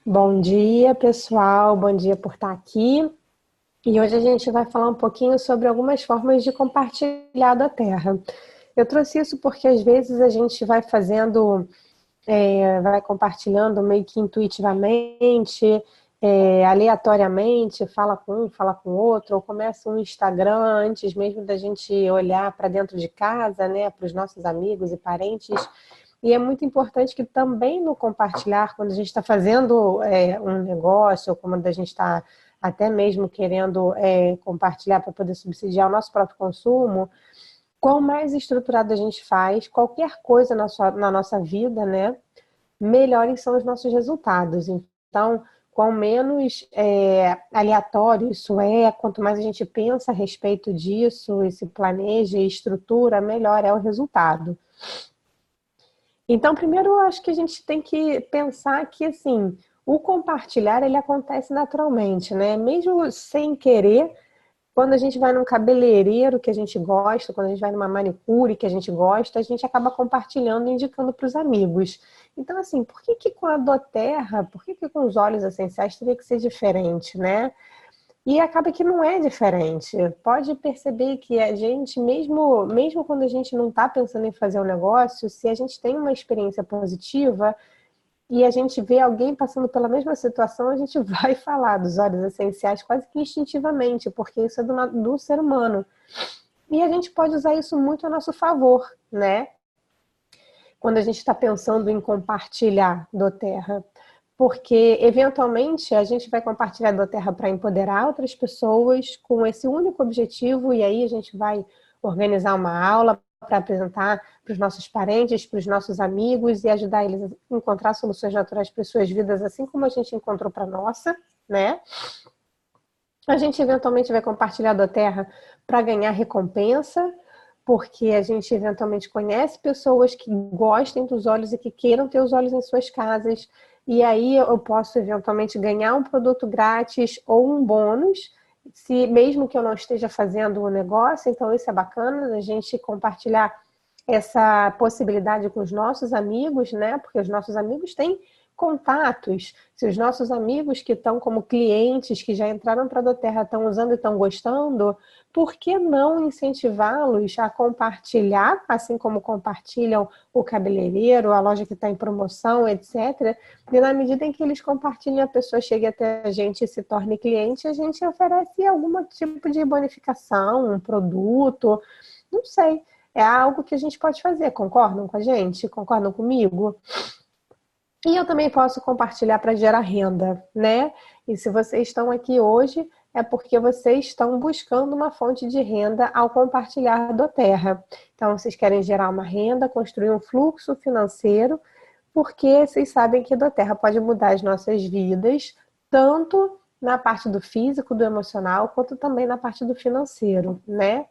Bom dia, pessoal. Bom dia por estar aqui. E hoje a gente vai falar um pouquinho sobre algumas formas de compartilhar da terra. Eu trouxe isso porque às vezes a gente vai fazendo, vai compartilhando meio que intuitivamente, aleatoriamente, fala com um, fala com outro, ou começa um Instagram antes mesmo da gente olhar para dentro de casa, né, para os nossos amigos e parentes. E é muito importante que também no compartilhar, quando a gente está fazendo um negócio, ou quando a gente está até mesmo querendo compartilhar para poder subsidiar o nosso próprio consumo, quanto mais estruturado a gente faz, qualquer coisa na nossa vida, né, melhores são os nossos resultados. Então, quanto menos aleatório isso quanto mais a gente pensa a respeito disso, e se planeja e estrutura, melhor é o resultado. Então, primeiro, eu acho que a gente tem que pensar que, assim, o compartilhar, ele acontece naturalmente, né? Mesmo sem querer, quando a gente vai num cabeleireiro que a gente gosta, quando a gente vai numa manicure que a gente gosta, a gente acaba compartilhando e indicando para os amigos. Então, assim, por que que com a doTERRA, por que que com os óleos essenciais teria que ser diferente, né? E acaba que não é diferente. Pode perceber que a gente, mesmo quando a gente não está pensando em fazer um negócio, se a gente tem uma experiência positiva e a gente vê alguém passando pela mesma situação, a gente vai falar dos óleos essenciais quase que instintivamente, porque isso é do ser humano. E a gente pode usar isso muito a nosso favor, né? Quando a gente está pensando em compartilhar do Terra. Porque, eventualmente, a gente vai compartilhar do Terra para empoderar outras pessoas com esse único objetivo, e aí a gente vai organizar uma aula para apresentar para os nossos parentes, para os nossos amigos e ajudar eles a encontrar soluções naturais para as suas vidas, assim como a gente encontrou para a nossa, né? A gente eventualmente vai compartilhar da Terra para ganhar recompensa, porque a gente eventualmente conhece pessoas que gostem dos óleos e que queiram ter os óleos em suas casas, e aí eu posso eventualmente ganhar um produto grátis ou um bônus, se mesmo que eu não esteja fazendo o negócio. Então isso é bacana, a gente compartilhar essa possibilidade com os nossos amigos, né? Porque os nossos amigos têm contatos. Se os nossos amigos que estão como clientes, que já entraram para a doTERRA, estão usando e estão gostando, por que não incentivá-los a compartilhar, assim como compartilham o cabeleireiro, a loja que está em promoção, etc. E na medida em que eles compartilham, a pessoa chega até a gente e se torne cliente, a gente oferece algum tipo de bonificação, um produto, não sei. É algo que a gente pode fazer, concordam com a gente? Concordam comigo? E eu também posso compartilhar para gerar renda, né? E se vocês estão aqui hoje, é porque vocês estão buscando uma fonte de renda ao compartilhar do Terra. Então, vocês querem gerar uma renda, construir um fluxo financeiro, porque vocês sabem que do Terra pode mudar as nossas vidas, tanto na parte do físico, do emocional, quanto também na parte do financeiro, né?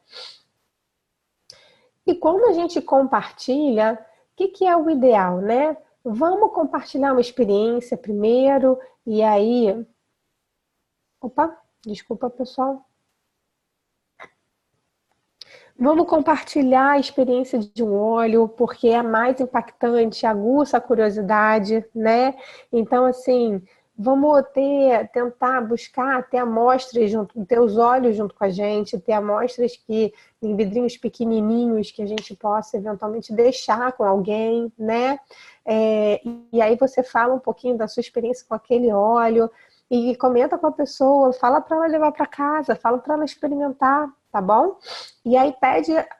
E quando a gente compartilha, o que é o ideal, né? Vamos compartilhar uma experiência primeiro, e aí... Opa, desculpa, pessoal. Vamos compartilhar a experiência de um óleo, porque é mais impactante, aguça a curiosidade, né? Então, assim, vamos tentar buscar ter amostras junto, ter os olhos junto com a gente, ter amostras que em vidrinhos pequenininhos que a gente possa eventualmente deixar com alguém, né? E aí você fala um pouquinho da sua experiência com aquele óleo e comenta com a pessoa, fala para ela levar para casa, fala para ela experimentar, tá bom? E aí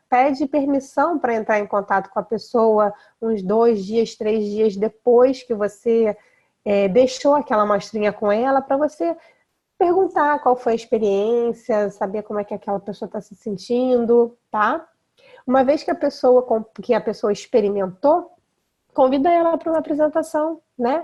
pede permissão para entrar em contato com a pessoa uns 2 dias, 3 dias depois que você deixou aquela amostrinha com ela, para você perguntar qual foi a experiência, saber como é que aquela pessoa está se sentindo, tá? Uma vez que a pessoa experimentou, convida ela para uma apresentação, né?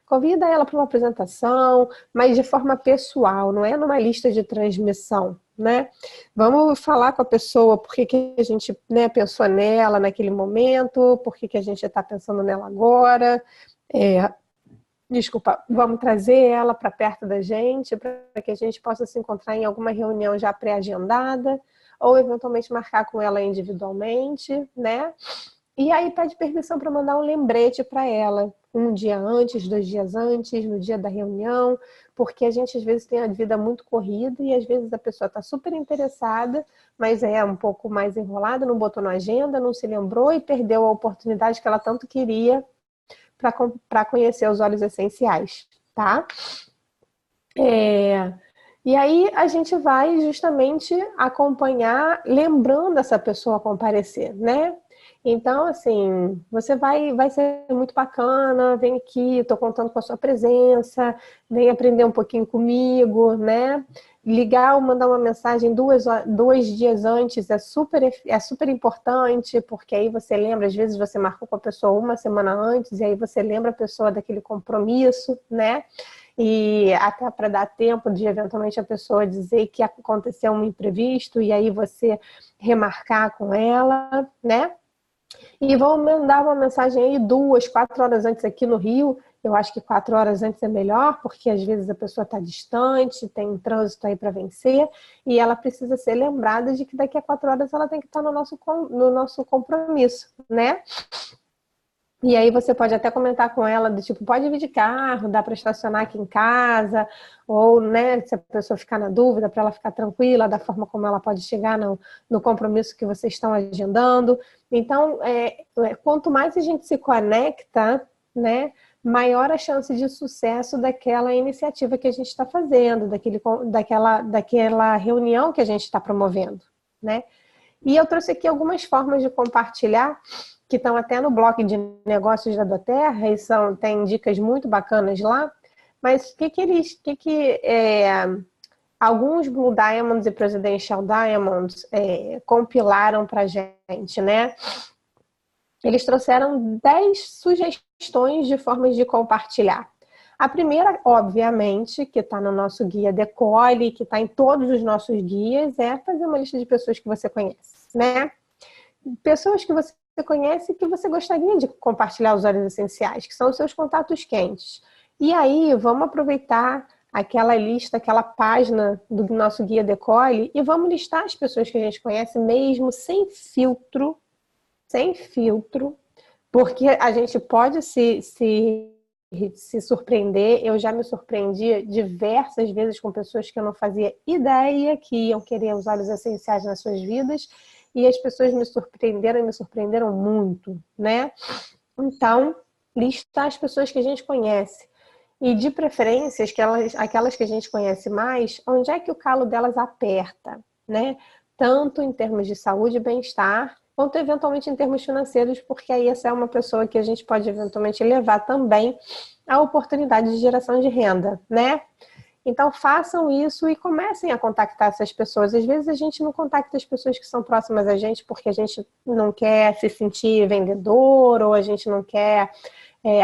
Convida ela para uma apresentação, mas de forma pessoal, não é numa lista de transmissão, né? Vamos falar com a pessoa por que que a gente, né, pensou nela naquele momento, por que que a gente está pensando nela agora. Desculpa, vamos trazer ela para perto da gente, para que a gente possa se encontrar em alguma reunião já pré-agendada, ou eventualmente marcar com ela individualmente, né? E aí pede permissão para mandar um lembrete para ela, um dia antes, 2 dias antes, no dia da reunião, porque a gente às vezes tem a vida muito corrida e às vezes a pessoa está super interessada, mas é um pouco mais enrolada, não botou na agenda, não se lembrou e perdeu a oportunidade que ela tanto queria para conhecer os óleos essenciais, tá? E aí a gente vai justamente acompanhar, lembrando essa pessoa a comparecer, né? Então, assim, vai ser muito bacana, vem aqui, estou contando com a sua presença, vem aprender um pouquinho comigo, né? Ligar ou mandar uma mensagem 2 dias antes é super importante, porque aí você lembra, às vezes você marcou com a pessoa uma semana antes, e aí você lembra a pessoa daquele compromisso, né? E até para dar tempo de eventualmente a pessoa dizer que aconteceu um imprevisto, e aí você remarcar com ela, né? E vão mandar uma mensagem aí 2, 4 horas antes aqui no Rio. Eu acho que 4 horas antes é melhor, porque às vezes a pessoa está distante, tem um trânsito aí para vencer, e ela precisa ser lembrada de que daqui a 4 horas ela tem que estar no nosso compromisso, né? E aí você pode até comentar com ela do tipo, pode vir de carro, dá para estacionar aqui em casa, ou, né, se a pessoa ficar na dúvida, para ela ficar tranquila da forma como ela pode chegar no compromisso que vocês estão agendando. Então, quanto mais a gente se conecta, né, maior a chance de sucesso daquela iniciativa que a gente está fazendo, daquela reunião que a gente está promovendo, né? E eu trouxe aqui algumas formas de compartilhar, que estão até no bloco de negócios da Doterra, e tem dicas muito bacanas lá, mas alguns Blue Diamonds e Presidential Diamonds compilaram para a gente, né? Eles trouxeram 10 sugestões de formas de compartilhar. A primeira, obviamente, que está no nosso guia Decolle, que está em todos os nossos guias, é fazer uma lista de pessoas que você conhece, né? Pessoas que você conhece e que você gostaria de compartilhar os óleos essenciais, que são os seus contatos quentes. E aí, vamos aproveitar aquela lista, aquela página do nosso guia Decolle e vamos listar as pessoas que a gente conhece mesmo sem filtro, porque a gente pode se surpreender. Eu já me surpreendi diversas vezes com pessoas que eu não fazia ideia que iam querer os óleos essenciais nas suas vidas, e as pessoas me surpreenderam muito, né? Então, listar as pessoas que a gente conhece. E de preferência, aquelas que a gente conhece mais, onde é que o calo delas aperta, né? Tanto em termos de saúde e bem-estar, quanto eventualmente em termos financeiros, porque aí essa é uma pessoa que a gente pode eventualmente levar também a oportunidade de geração de renda, né? Então façam isso e comecem a contactar essas pessoas. Às vezes a gente não contacta as pessoas que são próximas a gente porque a gente não quer se sentir vendedor, ou a gente não quer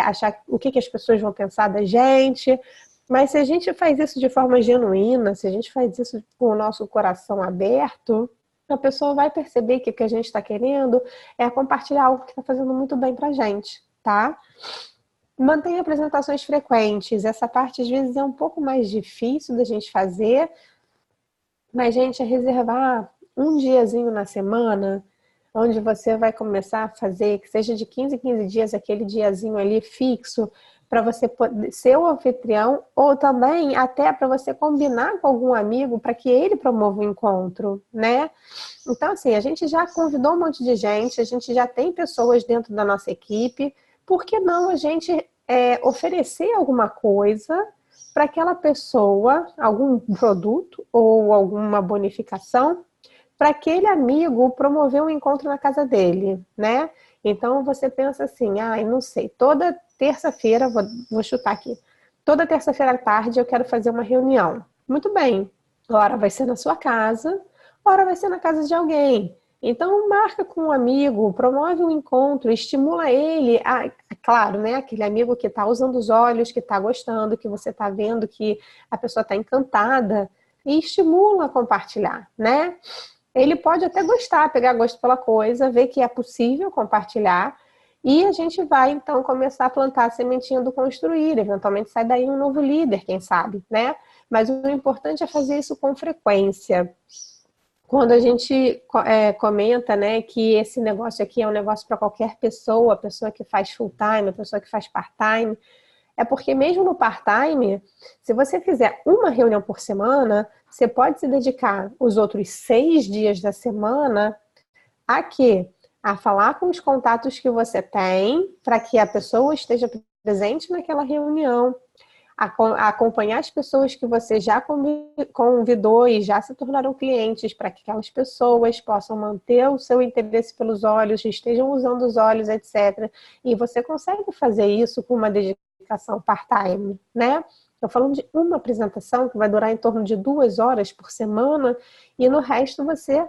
achar o que as pessoas vão pensar da gente. Mas se a gente faz isso de forma genuína, se a gente faz isso com o nosso coração aberto, a pessoa vai perceber que o que a gente está querendo é compartilhar algo que está fazendo muito bem pra gente, tá? Mantenha apresentações frequentes. Essa parte às vezes é um pouco mais difícil da gente fazer, mas, gente, é reservar um diazinho na semana, onde você vai começar a fazer, que seja de 15 em 15 dias, aquele diazinho ali fixo, para você poder ser o anfitrião, ou também até para você combinar com algum amigo para que ele promova o encontro, né? Então, assim, a gente já convidou um monte de gente, a gente já tem pessoas dentro da nossa equipe, por que não a gente oferecer alguma coisa para aquela pessoa, algum produto ou alguma bonificação, para aquele amigo promover um encontro na casa dele, né? Então você pensa assim, não sei, toda terça-feira, vou chutar aqui, toda terça-feira à tarde eu quero fazer uma reunião. Muito bem, hora vai ser na sua casa, hora vai ser na casa de alguém. Então marca com um amigo, promove um encontro, estimula ele, claro, né? Aquele amigo que está usando os olhos, que está gostando, que você está vendo que a pessoa está encantada, e estimula a compartilhar, né? Ele pode até gostar, pegar gosto pela coisa, ver que é possível compartilhar, e a gente vai, então, começar a plantar a sementinha do construir, eventualmente sai daí um novo líder, quem sabe, né? Mas o importante é fazer isso com frequência. Quando a gente comenta, né, que esse negócio aqui é um negócio para qualquer pessoa, a pessoa que faz full time, a pessoa que faz part-time, é porque mesmo no part-time, se você fizer uma reunião por semana, você pode se dedicar os outros 6 dias da semana a quê? A falar com os contatos que você tem, para que a pessoa esteja presente naquela reunião, a acompanhar as pessoas que você já convidou e já se tornaram clientes, para que aquelas pessoas possam manter o seu interesse pelos olhos, estejam usando os olhos, etc. E você consegue fazer isso com uma dedicação part-time, né? Estou falando de uma apresentação que vai durar em torno de 2 horas por semana, e no resto você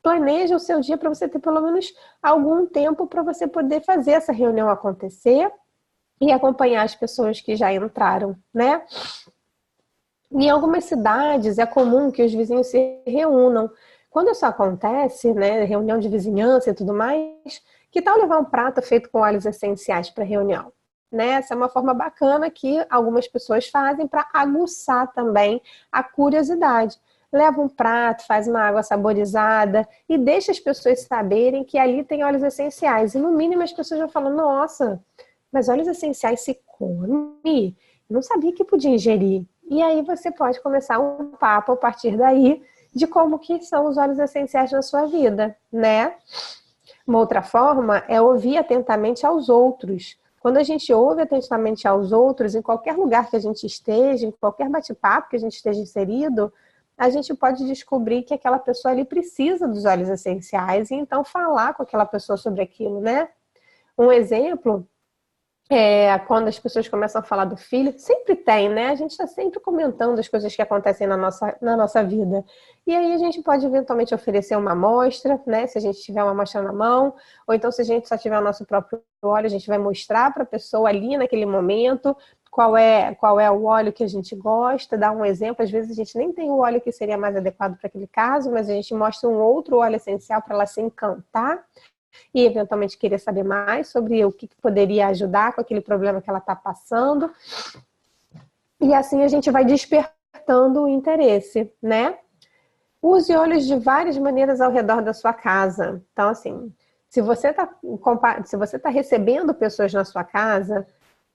planeja o seu dia para você ter pelo menos algum tempo para você poder fazer essa reunião acontecer e acompanhar as pessoas que já entraram, né? Em algumas cidades é comum que os vizinhos se reúnam. Quando isso acontece, né, reunião de vizinhança e tudo mais, que tal levar um prato feito com óleos essenciais para a reunião? Né? Essa é uma forma bacana que algumas pessoas fazem para aguçar também a curiosidade. Leva um prato, faz uma água saborizada e deixa as pessoas saberem que ali tem óleos essenciais. E no mínimo as pessoas vão falar, nossa, mas óleos essenciais se come? Eu não sabia que podia ingerir. E aí você pode começar um papo a partir daí de como que são os óleos essenciais na sua vida, né? Uma outra forma é ouvir atentamente aos outros. Quando a gente ouve atentamente aos outros, em qualquer lugar que a gente esteja, em qualquer bate-papo que a gente esteja inserido, a gente pode descobrir que aquela pessoa ali precisa dos óleos essenciais e então falar com aquela pessoa sobre aquilo, né? Um exemplo quando as pessoas começam a falar do filho, sempre tem, né? A gente está sempre comentando as coisas que acontecem na nossa vida. E aí a gente pode eventualmente oferecer uma amostra, né? Se a gente tiver uma amostra na mão, ou então se a gente só tiver o nosso próprio óleo, a gente vai mostrar para a pessoa ali naquele momento qual é o óleo que a gente gosta, dar um exemplo. Às vezes a gente nem tem o óleo que seria mais adequado para aquele caso, mas a gente mostra um outro óleo essencial para ela se encantar e eventualmente querer saber mais sobre o que poderia ajudar com aquele problema que ela está passando. E assim a gente vai despertando o interesse, né? Use olhos de várias maneiras ao redor da sua casa. Então, assim, se você está recebendo pessoas na sua casa,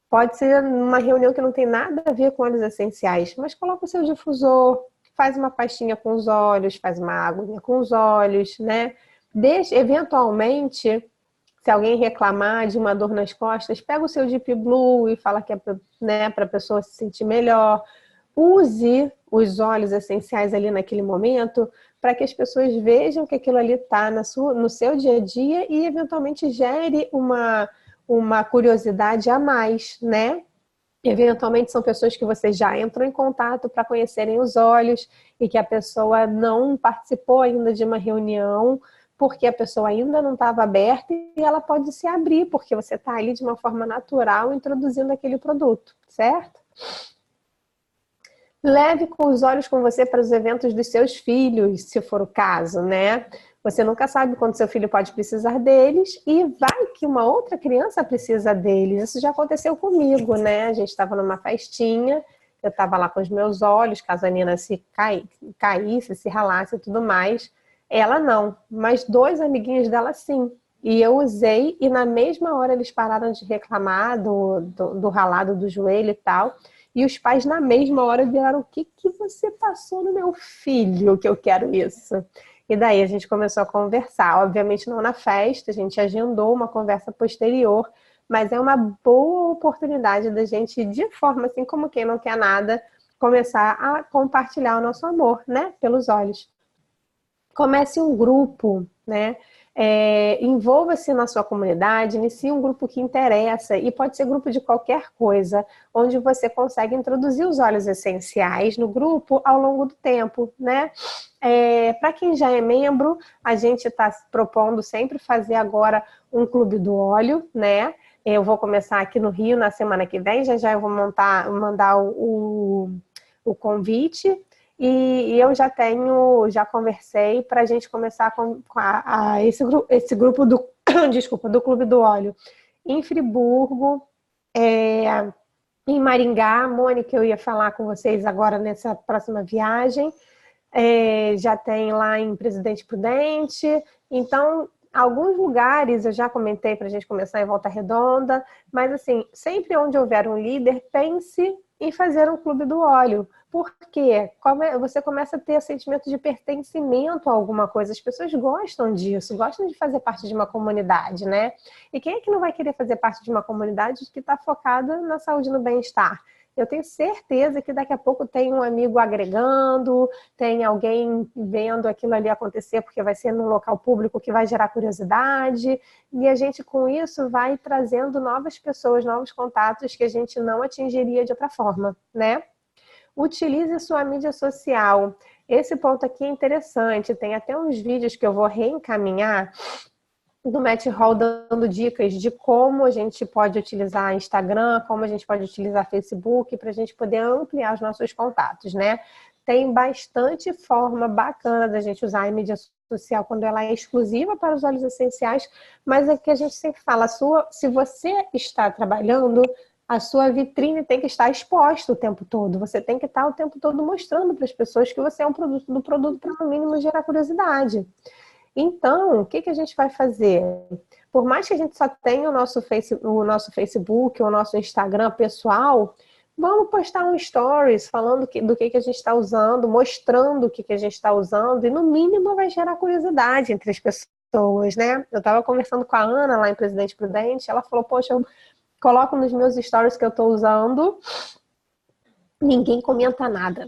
pode ser uma reunião que não tem nada a ver com óleos essenciais, mas coloca o seu difusor, faz uma pastinha com os olhos, faz uma aguinha com os olhos, né? Deixa, eventualmente, se alguém reclamar de uma dor nas costas, pega o seu Deep Blue e fala que é, né, para a pessoa se sentir melhor. Use os óleos essenciais ali naquele momento para que as pessoas vejam que aquilo ali está no seu dia a dia e eventualmente gere uma curiosidade a mais, né? Eventualmente são pessoas que você já entrou em contato para conhecerem os olhos e que a pessoa não participou ainda de uma reunião porque a pessoa ainda não estava aberta e ela pode se abrir, porque você está ali de uma forma natural introduzindo aquele produto, certo? Leve com os olhos com você para os eventos dos seus filhos, se for o caso, né? Você nunca sabe quando seu filho pode precisar deles e vai que uma outra criança precisa deles. Isso já aconteceu comigo, né? A gente estava numa festinha, eu estava lá com os meus olhos, caso a Nina se caísse, se ralasse e tudo mais. Ela não, mas 2 amiguinhos dela sim. E eu usei e na mesma hora eles pararam de reclamar do ralado do joelho e tal. E os pais na mesma hora viraram, o que você passou no meu filho que eu quero isso? E daí a gente começou a conversar, obviamente não na festa, a gente agendou uma conversa posterior, mas é uma boa oportunidade da gente, de forma assim como quem não quer nada, começar a compartilhar o nosso amor, né, pelos olhos. Comece um grupo, né? Envolva-se na sua comunidade, inicie um grupo que interessa, e pode ser grupo de qualquer coisa, onde você consegue introduzir os óleos essenciais no grupo ao longo do tempo, né? Para quem já é membro, a gente está propondo sempre fazer agora um clube do óleo, né? Eu vou começar aqui no Rio na semana que vem, já eu vou mandar o convite. E eu já conversei para a gente começar com esse grupo do, desculpa, do Clube do Óleo em Friburgo, em Maringá. Mônica, eu ia falar com vocês agora nessa próxima viagem. já tem lá em Presidente Prudente. Então, alguns lugares eu já comentei para a gente começar em Volta Redonda, mas assim, sempre onde houver um líder, pense em fazer um clube do óleo. Porque você começa a ter sentimento de pertencimento a alguma coisa. As pessoas gostam disso, gostam de fazer parte de uma comunidade, né? E quem é que não vai querer fazer parte de uma comunidade que está focada na saúde e no bem-estar? Eu tenho certeza que daqui a pouco tem um amigo agregando, tem alguém vendo aquilo ali acontecer, porque vai ser num local público que vai gerar curiosidade, e a gente com isso vai trazendo novas pessoas, novos contatos que a gente não atingiria de outra forma, né? Utilize sua mídia social. Esse ponto aqui é interessante, tem até uns vídeos que eu vou reencaminhar do Matt Hall dando dicas de como a gente pode utilizar Instagram, como a gente pode utilizar Facebook para a gente poder ampliar os nossos contatos, né? Tem bastante forma bacana da gente usar a mídia social quando ela é exclusiva para os óleos essenciais, mas é que a gente sempre fala, se você está trabalhando, a sua vitrine tem que estar exposta o tempo todo. Você tem que estar o tempo todo mostrando para as pessoas que você é um produto do produto para, no mínimo, gerar curiosidade. Então, o que a gente vai fazer? Por mais que a gente só tenha o nosso Facebook, o nosso Instagram pessoal, vamos postar um stories falando do que a gente está usando, mostrando o que a gente está usando, e no mínimo vai gerar curiosidade entre as pessoas, né? Eu estava conversando com a Ana lá em Presidente Prudente, ela falou, poxa, eu coloco nos meus stories que eu estou usando, ninguém comenta nada.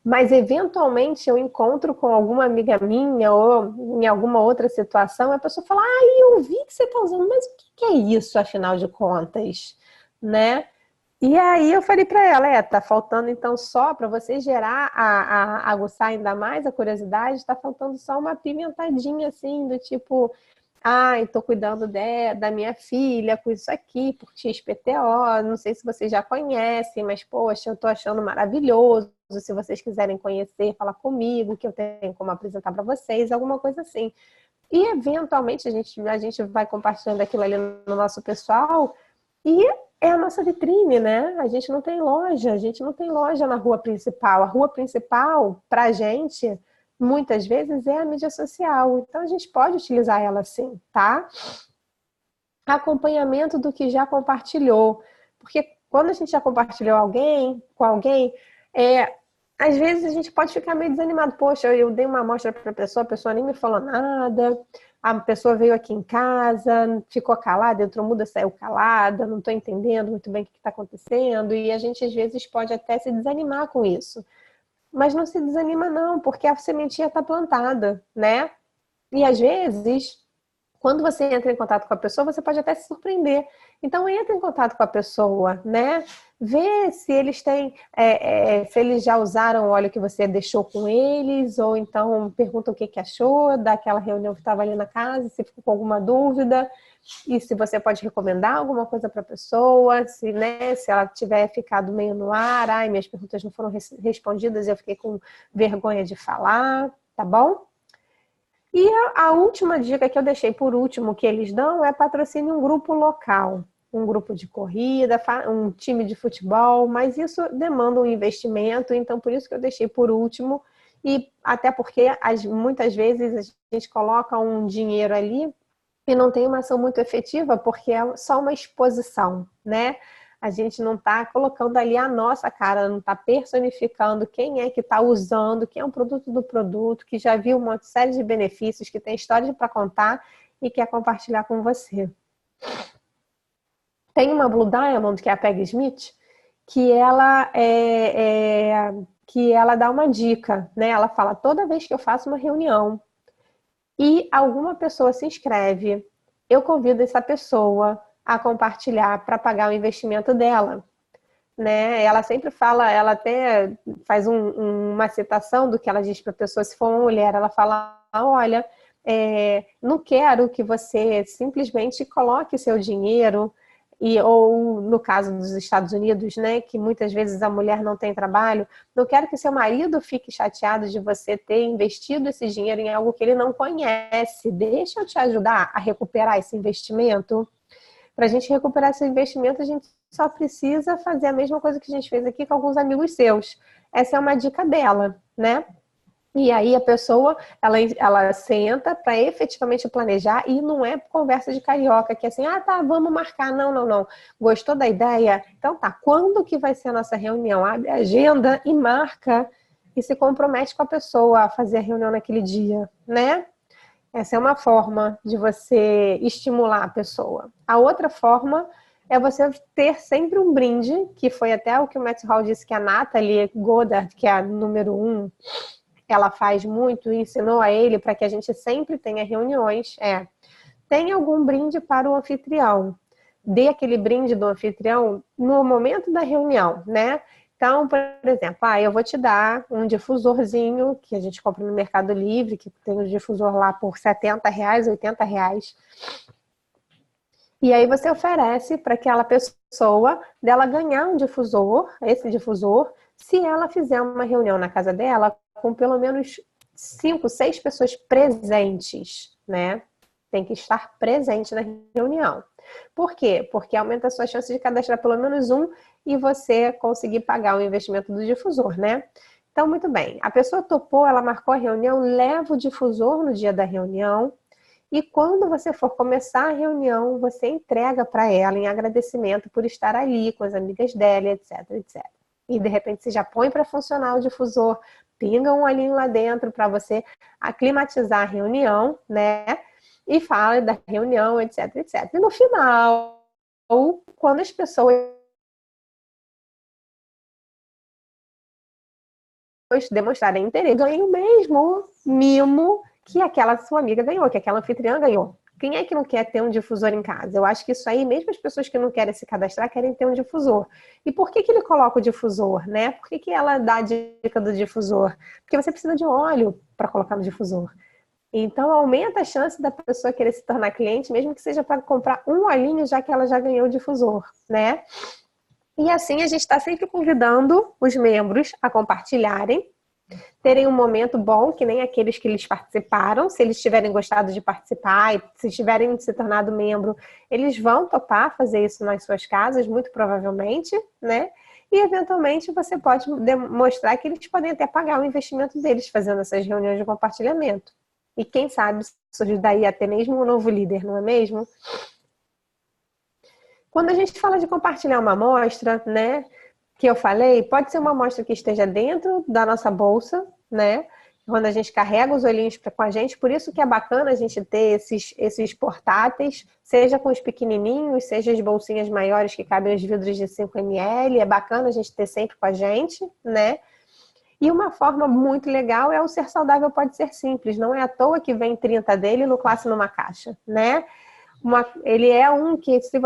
Mas, eventualmente, eu encontro com alguma amiga minha ou em alguma outra situação, a pessoa fala, eu vi que você está usando, mas o que é isso, afinal de contas? Né? E aí eu falei para ela, tá faltando então só, para você gerar, aguçar ainda mais a curiosidade, está faltando só uma pimentadinha, assim, do tipo... estou cuidando da minha filha com isso aqui, por XPTO, não sei se vocês já conhecem, mas, poxa, eu estou achando maravilhoso, se vocês quiserem conhecer, falar comigo, que eu tenho como apresentar para vocês, alguma coisa assim. E, eventualmente, a gente vai compartilhando aquilo ali no nosso pessoal, e é a nossa vitrine, né? A gente não tem loja na rua principal. A rua principal, para a gente... muitas vezes é a mídia social, então a gente pode utilizar ela sim, tá? Acompanhamento do que já compartilhou, porque quando a gente já compartilhou com alguém, às vezes a gente pode ficar meio desanimado, poxa, eu dei uma amostra para a pessoa nem me falou nada, a pessoa veio aqui em casa, ficou calada, entrou muda, saiu calada, não estou entendendo muito bem o que está acontecendo, e a gente às vezes pode até se desanimar com isso. Mas não se desanima não, porque a sementinha está plantada, né? E às vezes, quando você entra em contato com a pessoa, você pode até se surpreender. Então, entra em contato com a pessoa, né? Vê se eles têm, se eles já usaram o óleo que você deixou com eles, ou então pergunta o que achou daquela reunião que estava ali na casa, se ficou com alguma dúvida, e se você pode recomendar alguma coisa para a pessoa, se ela tiver ficado meio no ar, minhas perguntas não foram respondidas, eu fiquei com vergonha de falar, tá bom? E a última dica que eu deixei por último que eles dão é patrocine um grupo local, um grupo de corrida, um time de futebol, mas isso demanda um investimento, então por isso que eu deixei por último, e até porque muitas vezes a gente coloca um dinheiro ali e não tem uma ação muito efetiva, porque é só uma exposição, né? A gente não está colocando ali a nossa cara, não está personificando quem é que está usando, quem é um produto do produto, que já viu uma série de benefícios, que tem história para contar e quer compartilhar com você. Tem uma Blue Diamond, que é a Peggy Smith, que ela dá uma dica, né? Ela fala, toda vez que eu faço uma reunião e alguma pessoa se inscreve, eu convido essa pessoa a compartilhar para pagar o investimento dela. Né? Ela sempre fala, ela até faz uma citação do que ela diz para a pessoa, se for uma mulher, ela fala, olha, não quero que você simplesmente coloque seu dinheiro, ou no caso dos Estados Unidos, né, que muitas vezes a mulher não tem trabalho, não quero que seu marido fique chateado de você ter investido esse dinheiro em algo que ele não conhece. Deixa eu te ajudar a recuperar esse investimento. Para a gente recuperar esse investimento, a gente só precisa fazer a mesma coisa que a gente fez aqui com alguns amigos seus. Essa é uma dica dela, né? E aí a pessoa, ela senta para efetivamente planejar e não é conversa de carioca, que é assim, ah, tá, vamos marcar. Não, não, não. Gostou da ideia? Então tá, quando que vai ser a nossa reunião? Abre a agenda e marca e se compromete com a pessoa a fazer a reunião naquele dia, né? Essa é uma forma de você estimular a pessoa. A outra forma é você ter sempre um brinde, que foi até o que o Matt Hall disse que a Natalie Goddard, que é a número 1, ela faz muito e ensinou a ele para que a gente sempre tenha reuniões. Tem algum brinde para o anfitrião. Dê aquele brinde do anfitrião no momento da reunião, né? Então, por exemplo, eu vou te dar um difusorzinho que a gente compra no Mercado Livre, que tem um difusor lá por R$70, R$80. E aí você oferece para aquela pessoa dela ganhar um difusor, esse difusor, se ela fizer uma reunião na casa dela com pelo menos 5, 6 pessoas presentes, né? Tem que estar presente na reunião. Por quê? Porque aumenta a sua chance de cadastrar pelo menos um e você conseguir pagar o investimento do difusor, né? Então, muito bem. A pessoa topou, ela marcou a reunião, leva o difusor no dia da reunião e quando você for começar a reunião, você entrega para ela em agradecimento por estar ali com as amigas dela, etc, etc. E de repente você já põe para funcionar o difusor, pinga um olhinho lá dentro para você aclimatizar a reunião, né? E fala da reunião, etc, etc. E no final, quando as pessoas demonstrarem interesse, ganhem o mesmo mimo que aquela sua amiga ganhou, que aquela anfitriã ganhou. Quem é que não quer ter um difusor em casa? Eu acho que isso aí, mesmo as pessoas que não querem se cadastrar, querem ter um difusor. E por que ele coloca o difusor, né? Por que ela dá a dica do difusor? Porque você precisa de óleo para colocar no difusor. Então, aumenta a chance da pessoa querer se tornar cliente, mesmo que seja para comprar um olhinho, já que ela já ganhou o difusor, né? E assim a gente está sempre convidando os membros a compartilharem, terem um momento bom, que nem aqueles que eles participaram. Se eles tiverem gostado de participar e se tiverem se tornado membro, eles vão topar fazer isso nas suas casas, muito provavelmente, né? E, eventualmente, você pode demonstrar que eles podem até pagar o investimento deles fazendo essas reuniões de compartilhamento. E quem sabe surge daí até mesmo um novo líder, não é mesmo? Quando a gente fala de compartilhar uma amostra, né, que eu falei, pode ser uma amostra que esteja dentro da nossa bolsa, né, quando a gente carrega os olhinhos com a gente, por isso que é bacana a gente ter esses portáteis, seja com os pequenininhos, seja as bolsinhas maiores que cabem os vidros de 5 ml, é bacana a gente ter sempre com a gente, né. E uma forma muito legal é o Ser Saudável Pode Ser Simples, não é à toa que vem 30 dele no Classe numa Caixa, né. Ele é um que, se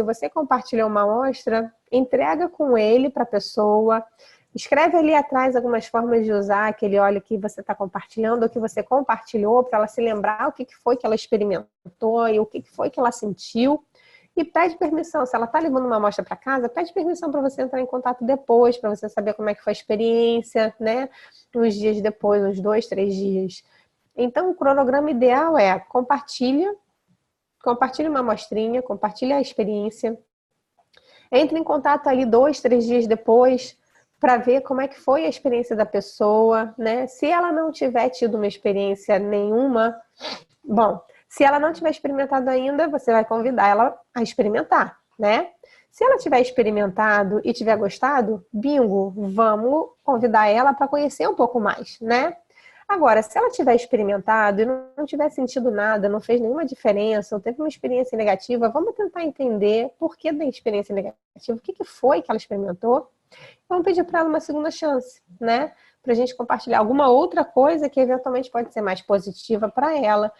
você compartilha uma amostra, entrega com ele para a pessoa, escreve ali atrás algumas formas de usar aquele óleo que você está compartilhando, ou que você compartilhou, para ela se lembrar o que foi que ela experimentou e o que foi que ela sentiu. E pede permissão, se ela está levando uma amostra para casa, pede permissão para você entrar em contato depois, para você saber como é que foi a experiência, né? Uns dias depois, uns 2, 3 dias. Então, o cronograma ideal é compartilhe uma amostrinha, compartilhe a experiência. Entre em contato ali 2, 3 dias depois para ver como é que foi a experiência da pessoa, né? Se ela não tiver tido uma experiência nenhuma, bom, se ela não tiver experimentado ainda, você vai convidar ela a experimentar, né? Se ela tiver experimentado e tiver gostado, bingo, vamos convidar ela para conhecer um pouco mais, né? Agora, se ela tiver experimentado e não tiver sentido nada, não fez nenhuma diferença, ou teve uma experiência negativa, vamos tentar entender por que da experiência negativa, o que foi que ela experimentou. Vamos pedir para ela uma segunda chance, né? Para a gente compartilhar alguma outra coisa que eventualmente pode ser mais positiva para ela,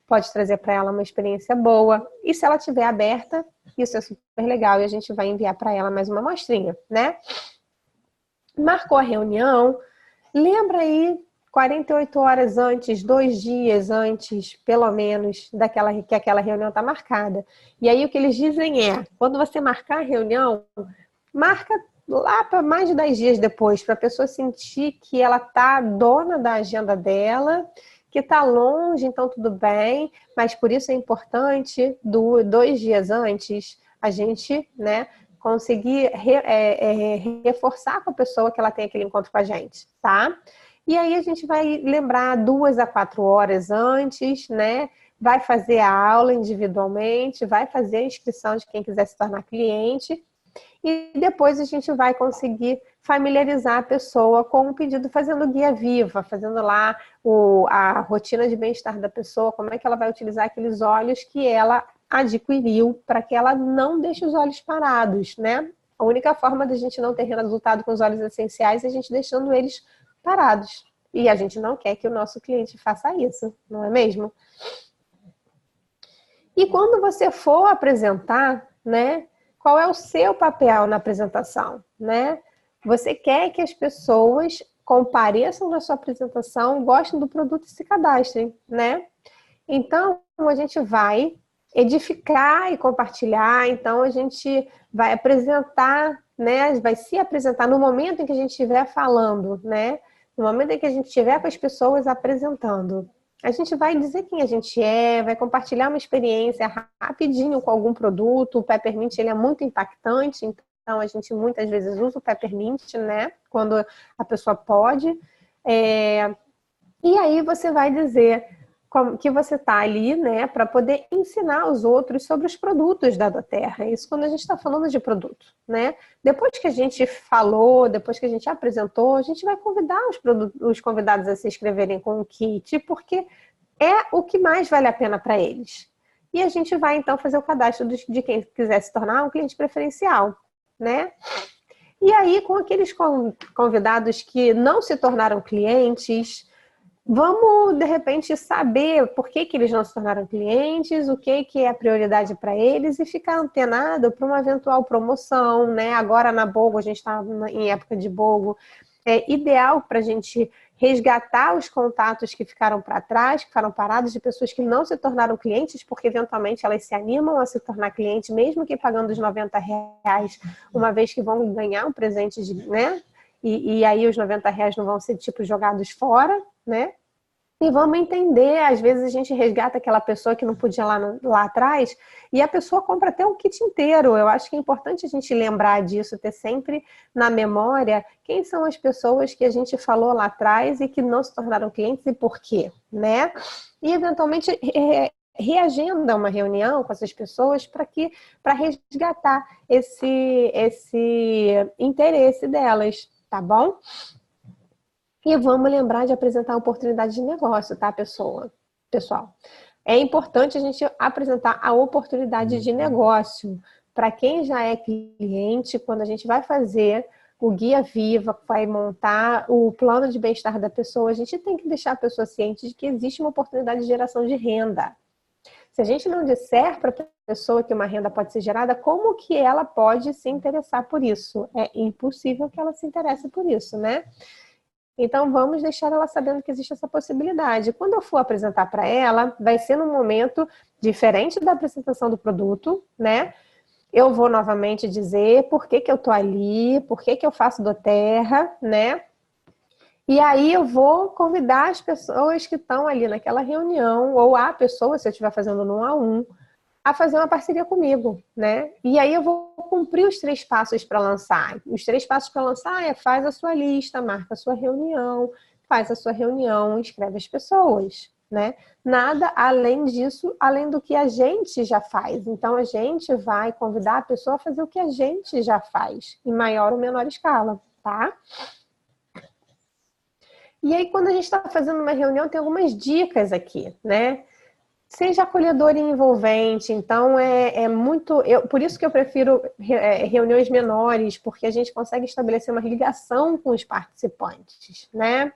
pode trazer para ela uma experiência boa. E se ela estiver aberta, isso é super legal e a gente vai enviar para ela mais uma amostrinha, né? Marcou a reunião, lembra aí 48 horas antes, 2 dias antes, pelo menos, que aquela reunião está marcada. E aí o que eles dizem é, quando você marcar a reunião, marca lá para mais de 10 dias depois, para a pessoa sentir que ela está dona da agenda dela, que está longe, então tudo bem, mas por isso é importante, 2 dias antes, a gente, né, conseguir reforçar com a pessoa que ela tem aquele encontro com a gente, tá? E aí a gente vai lembrar 2 a 4 horas antes, né? Vai fazer a aula individualmente, vai fazer a inscrição de quem quiser se tornar cliente e depois a gente vai conseguir familiarizar a pessoa com o pedido fazendo guia viva, fazendo lá a rotina de bem-estar da pessoa, como é que ela vai utilizar aqueles óleos que ela adquiriu para que ela não deixe os óleos parados, né? A única forma da gente não ter resultado com os óleos essenciais é a gente deixando eles parados. E a gente não quer que o nosso cliente faça isso, não é mesmo? E quando você for apresentar, né, qual é o seu papel na apresentação, né? Você quer que as pessoas compareçam na sua apresentação, gostem do produto e se cadastrem, né? Então, a gente vai edificar e compartilhar, então a gente vai apresentar, né? Vai se apresentar no momento em que a gente estiver falando, né? No momento em que a gente estiver com as pessoas apresentando. A gente vai dizer quem a gente é, vai compartilhar uma experiência rapidinho com algum produto. O Peppermint, ele é muito impactante, então a gente muitas vezes usa o Peppermint, né? Quando a pessoa pode. E aí você vai dizer que você está ali, né, para poder ensinar os outros sobre os produtos da doTERRA. Isso quando a gente está falando de produto, né? Depois que a gente falou, depois que a gente apresentou, a gente vai convidar os convidados a se inscreverem com o kit, porque é o que mais vale a pena para eles. E a gente vai, então, fazer o cadastro de quem quiser se tornar um cliente preferencial, né? E aí, com aqueles convidados que não se tornaram clientes, vamos, de repente, saber por que eles não se tornaram clientes, o que é a prioridade para eles e ficar antenado para uma eventual promoção, né? Agora na BOGO, a gente está em época de BOGO, é ideal para a gente resgatar os contatos que ficaram para trás, que ficaram parados de pessoas que não se tornaram clientes, porque eventualmente elas se animam a se tornar cliente, mesmo que pagando os R$90, uma vez que vão ganhar um presente, né? E aí os R$90 não vão ser tipo jogados fora, né? E vamos entender, às vezes a gente resgata aquela pessoa que não podia lá atrás e a pessoa compra até um kit inteiro. Eu acho que é importante a gente lembrar disso, ter sempre na memória quem são as pessoas que a gente falou lá atrás e que não se tornaram clientes e por quê, né? E eventualmente reagenda uma reunião com essas pessoas para resgatar esse interesse delas, tá bom? E vamos lembrar de apresentar a oportunidade de negócio, tá, pessoal? É importante a gente apresentar a oportunidade de negócio. Para quem já é cliente, quando a gente vai fazer o guia viva, vai montar o plano de bem-estar da pessoa, a gente tem que deixar a pessoa ciente de que existe uma oportunidade de geração de renda. Se a gente não disser para a pessoa que uma renda pode ser gerada, como que ela pode se interessar por isso? É impossível que ela se interesse por isso, né? Então, vamos deixar ela sabendo que existe essa possibilidade. Quando eu for apresentar para ela, vai ser num momento diferente da apresentação do produto, né? Eu vou novamente dizer por que eu tô ali, por que eu faço doTERRA, né? E aí eu vou convidar as pessoas que estão ali naquela reunião, ou a pessoa, se eu estiver fazendo no 1 a 1, a fazer uma parceria comigo, né? E aí eu vou cumprir os 3 passos para lançar. Os 3 passos para lançar é: faz a sua lista, marca a sua reunião, faz a sua reunião, inscreve as pessoas, né? Nada além disso, além do que a gente já faz. Então a gente vai convidar a pessoa a fazer o que a gente já faz, em maior ou menor escala, tá? E aí, quando a gente está fazendo uma reunião, tem algumas dicas aqui, né? Seja acolhedor e envolvente, então por isso que eu prefiro reuniões menores, porque a gente consegue estabelecer uma ligação com os participantes, né?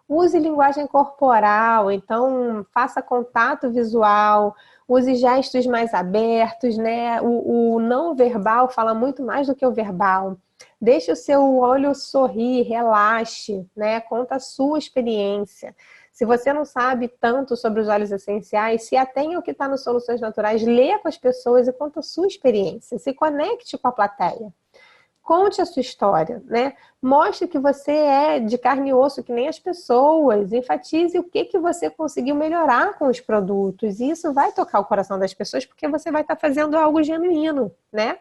Use linguagem corporal, então faça contato visual, use gestos mais abertos, né? O não verbal fala muito mais do que o verbal. Deixe o seu olho sorrir, relaxe, né? Conta a sua experiência. Se você não sabe tanto sobre os óleos essenciais, se atenha ao que está nas Soluções Naturais, leia com as pessoas e conta a sua experiência. Se conecte com a plateia. Conte a sua história, né? Mostre que você é de carne e osso, que nem as pessoas. Enfatize o que você conseguiu melhorar com os produtos. E isso vai tocar o coração das pessoas, porque você vai estar fazendo algo genuíno, né?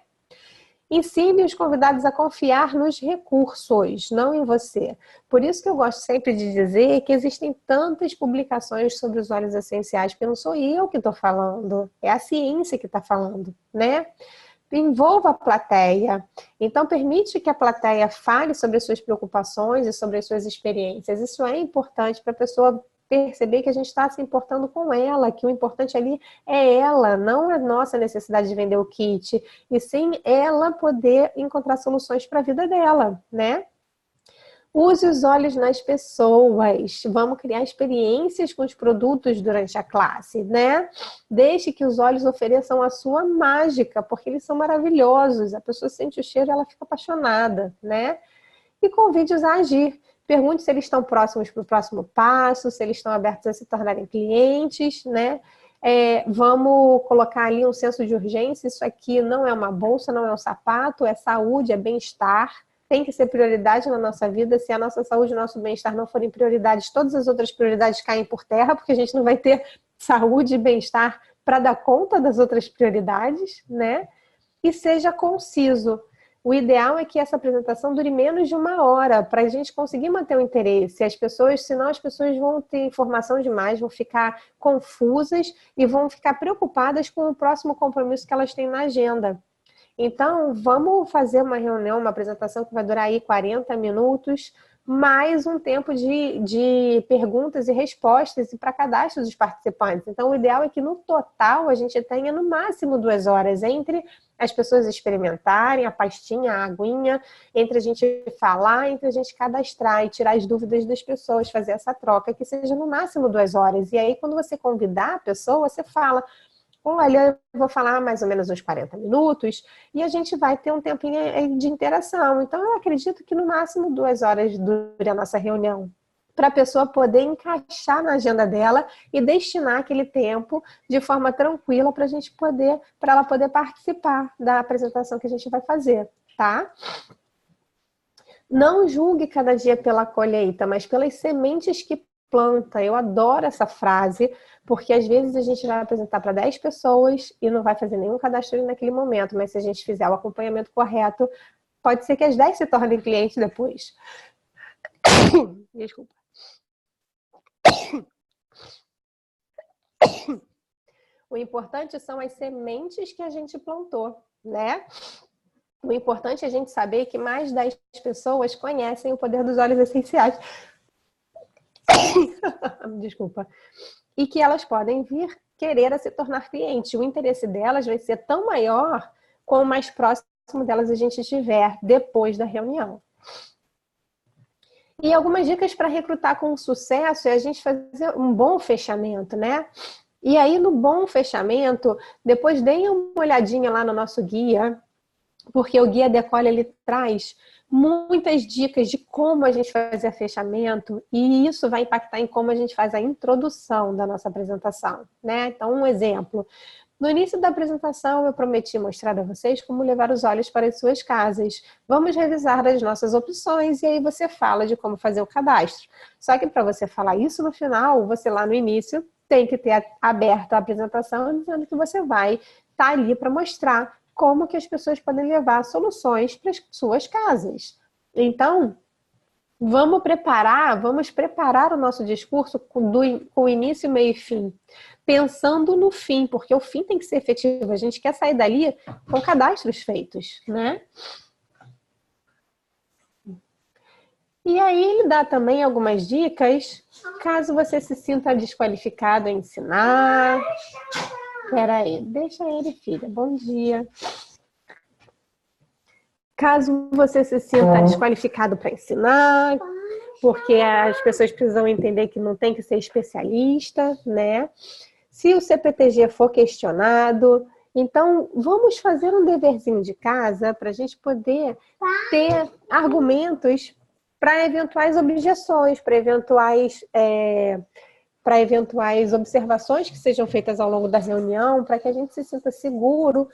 Ensine os convidados a confiar nos recursos, não em você. Por isso que eu gosto sempre de dizer que existem tantas publicações sobre os óleos essenciais, porque não sou eu que estou falando, é a ciência que está falando, né? Envolva a plateia. Então, permite que a plateia fale sobre as suas preocupações e sobre as suas experiências. Isso é importante para a pessoa perceber que a gente está se importando com ela, que o importante ali é ela, não a nossa necessidade de vender o kit, e sim ela poder encontrar soluções para a vida dela, né? Use os olhos nas pessoas. Vamos criar experiências com os produtos durante a classe, né? Deixe que os olhos ofereçam a sua mágica, porque eles são maravilhosos. A pessoa sente o cheiro e ela fica apaixonada, né? E convide-os a agir. Pergunte se eles estão próximos para o próximo passo, se eles estão abertos a se tornarem clientes, né? Vamos colocar ali um senso de urgência. Isso aqui não é uma bolsa, não é um sapato, é saúde, é bem-estar. Tem que ser prioridade na nossa vida. Se a nossa saúde e o nosso bem-estar não forem prioridades, todas as outras prioridades caem por terra, porque a gente não vai ter saúde e bem-estar para dar conta das outras prioridades, né? E seja conciso. O ideal é que essa apresentação dure menos de 1 hora, para a gente conseguir manter o interesse. As pessoas, senão as pessoas vão ter informação demais, vão ficar confusas e vão ficar preocupadas com o próximo compromisso que elas têm na agenda. Então, vamos fazer uma reunião, uma apresentação que vai durar aí 40 minutos, mais um tempo de perguntas e respostas e para cadastro dos participantes. Então, o ideal é que no total a gente tenha no máximo 2 horas entre as pessoas experimentarem a pastinha, a aguinha, entre a gente falar, entre a gente cadastrar e tirar as dúvidas das pessoas, fazer essa troca, que seja no máximo 2 horas. E aí, quando você convidar a pessoa, você fala: olha, eu vou falar mais ou menos uns 40 minutos e a gente vai ter um tempinho de interação. Então, eu acredito que no máximo 2 horas dure a nossa reunião, para a pessoa poder encaixar na agenda dela e destinar aquele tempo de forma tranquila para ela poder participar da apresentação que a gente vai fazer, tá? Não julgue cada dia pela colheita, mas pelas sementes que planta. Eu adoro essa frase, porque às vezes a gente vai apresentar para 10 pessoas e não vai fazer nenhum cadastro naquele momento, mas se a gente fizer o acompanhamento correto, pode ser que as 10 se tornem clientes depois. Desculpa. O importante são as sementes que a gente plantou, né? O importante é a gente saber que mais 10 pessoas conhecem o poder dos óleos essenciais. Desculpa. E que elas podem vir querer a se tornar clientes. O interesse delas vai ser tão maior quanto mais próximo delas a gente estiver depois da reunião. E algumas dicas para recrutar com sucesso é a gente fazer um bom fechamento, né? E aí, no bom fechamento, depois deem uma olhadinha lá no nosso guia, porque o guia Decolle, ele traz muitas dicas de como a gente fazer fechamento, e isso vai impactar em como a gente faz a introdução da nossa apresentação, né? Então, um exemplo. No início da apresentação, eu prometi mostrar a vocês como levar os olhos para as suas casas. Vamos revisar as nossas opções e aí você fala de como fazer o cadastro. Só que para você falar isso no final, você lá no início tem que ter aberto a apresentação dizendo que você vai estar ali para mostrar como que as pessoas podem levar soluções para as suas casas. Então, vamos preparar o nosso discurso com início, meio e fim, pensando no fim, porque o fim tem que ser efetivo. A gente quer sair dali com cadastros feitos, né? E aí ele dá também algumas dicas, caso você se sinta desqualificado a ensinar. Peraí, deixa ele, filha. Bom dia. Caso você se sinta desqualificado para ensinar, porque as pessoas precisam entender que não tem que ser especialista, né? Se o CPTG for questionado, então vamos fazer um deverzinho de casa para a gente poder ter argumentos para eventuais objeções, para eventuais observações que sejam feitas ao longo da reunião, para que a gente se sinta seguro,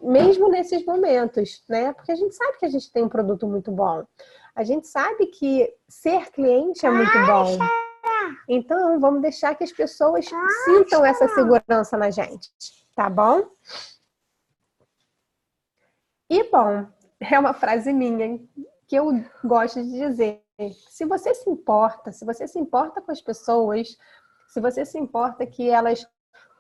mesmo nesses momentos, né? Porque a gente sabe que a gente tem um produto muito bom. A gente sabe que ser cliente é muito bom. Então, vamos deixar que as pessoas sintam essa segurança na gente, tá bom? E, bom, é uma frase minha que eu gosto de dizer. Se você se importa, se você se importa com as pessoas, se você se importa que elas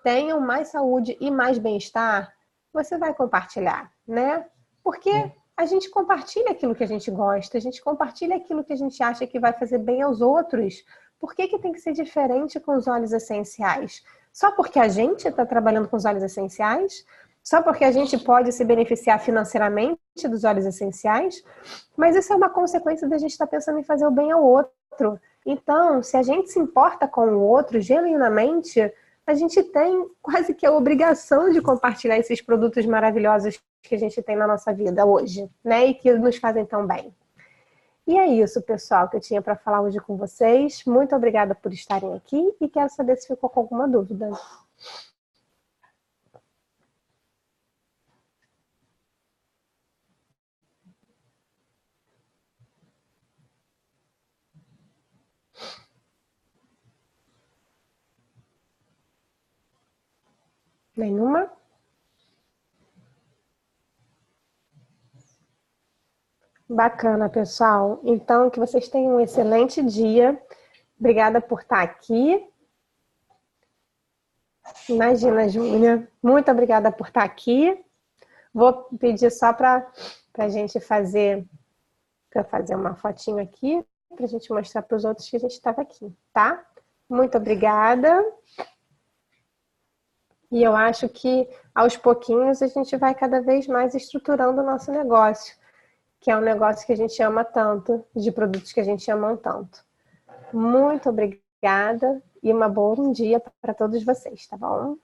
tenham mais saúde e mais bem-estar, você vai compartilhar, né? Porque a gente compartilha aquilo que a gente gosta, a gente compartilha aquilo que a gente acha que vai fazer bem aos outros. Por que que tem que ser diferente com os óleos essenciais? Só porque a gente está trabalhando com os óleos essenciais? Só porque a gente pode se beneficiar financeiramente dos óleos essenciais? Mas isso é uma consequência da gente estar pensando em fazer o bem ao outro. Então, se a gente se importa com o outro genuinamente, a gente tem quase que a obrigação de compartilhar esses produtos maravilhosos que a gente tem na nossa vida hoje, né? E que nos fazem tão bem. E é isso, pessoal, que eu tinha para falar hoje com vocês. Muito obrigada por estarem aqui e quero saber se ficou com alguma dúvida. Nenhuma? Bacana, pessoal. Então, que vocês tenham um excelente dia. Obrigada por estar aqui. Imagina, Júlia. Muito obrigada por estar aqui. Vou pedir só para a gente fazer, para fazer uma fotinho aqui, para a gente mostrar para os outros que a gente estava aqui, tá? Muito obrigada. E eu acho que aos pouquinhos a gente vai cada vez mais estruturando o nosso negócio, que é um negócio que a gente ama tanto, de produtos que a gente ama tanto. Muito obrigada e um bom dia para todos vocês, tá bom?